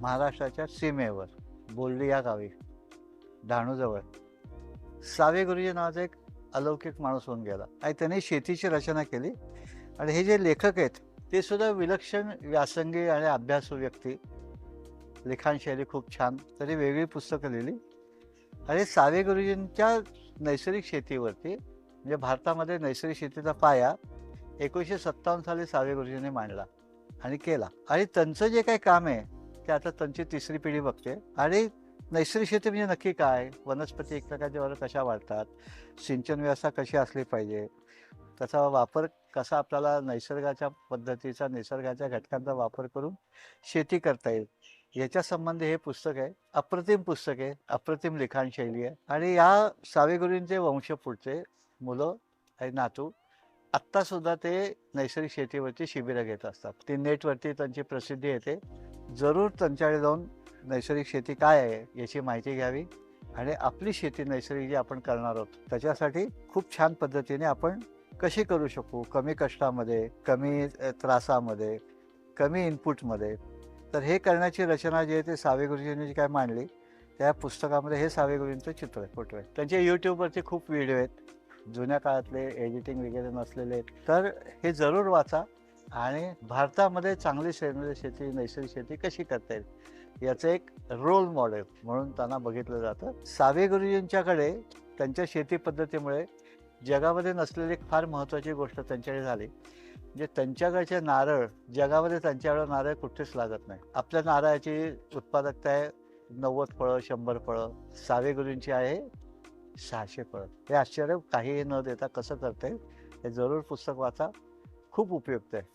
महाराष्ट्राच्या सीमेवर बोर्ली या गावी डहाणूजवळ सावे गुरुजी नावाचा एक अलौकिक माणूस होऊन गेला आणि त्याने शेतीची रचना केली. आणि हे जे लेखक आहेत ते सुद्धा विलक्षण व्यासंगी आणि अभ्यासू व्यक्ती, लिखाणशैली खूप छान, तरी वेगळी पुस्तकं लिहिली. आणि सावे गुरुजींच्या नैसर्गिक शेतीवरती, म्हणजे भारतामध्ये नैसर्गिक शेतीचा पाया 1957 साली सावे गुरुजींनी मांडला आणि केला. आणि त्यांचं जे काही काम आहे ते आता त्यांची तिसरी पिढी बघते. आणि नैसर्गिक शेती म्हणजे नक्की काय, वनस्पती एकमेकांच्यावर कशा वाढतात, सिंचन व्यवस्था कशी असली पाहिजे, त्याचा वापर कसा आपल्याला नैसर्गाच्या पद्धतीचा, निसर्गाच्या घटकांचा वापर करून शेती करता येईल, याच्या संबंधी हे पुस्तक आहे. अप्रतिम पुस्तक आहे, अप्रतिम लिखाणशैली आहे. आणि या सावे गुरुजींचे वंश पुढचे मुलं आणि नातू आत्तासुद्धा ते नैसर्गिक शेतीवरची शिबिरं घेत असतात. ती नेटवरती त्यांची प्रसिद्धी येते. जरूर त्यांच्याकडे जाऊन नैसर्गिक शेती काय आहे याची माहिती घ्यावी आणि आपली शेती नैसर्गिक जी आपण करणार आहोत त्याच्यासाठी खूप छान पद्धतीने आपण कशी करू शकू, कमी कष्टामध्ये, कमी त्रासामध्ये, कमी इनपुटमध्ये. तर हे करण्याची रचना जी आहे ते सावे गुरुजींनी जी काय मांडली त्या पुस्तकामध्ये हे सावे गुरुजींचं चित्र आहे, फोटो आहे. त्यांचे यूट्यूबवरती खूप व्हिडिओ आहेत, जुन्या काळातले, एडिटिंग वगैरे नसलेले आहेत. तर हे जरूर वाचा आणि भारतामध्ये चांगली सेंद्रिय शेती, नैसर्गिक शेती कशी करता येईल याचं एक रोल मॉडेल म्हणून त्यांना बघितलं जातं. सावे गुरुजींच्याकडे त्यांच्या शेती पद्धतीमुळे जगामध्ये नसलेली एक फार महत्त्वाची गोष्ट त्यांच्याकडे झाली, म्हणजे त्यांच्याकडचे नारळ, जगामध्ये त्यांच्याकडे नारळ कुठेच लागत नाही. आपल्या नारळाची उत्पादकता आहे 90 फळं, 100 फळं. सावे गुरुजींची आहे 600 फळं. हे आश्चर्य काहीही न देता कसं करता येईल, हे जरूर पुस्तक वाचा, खूप उपयुक्त आहे.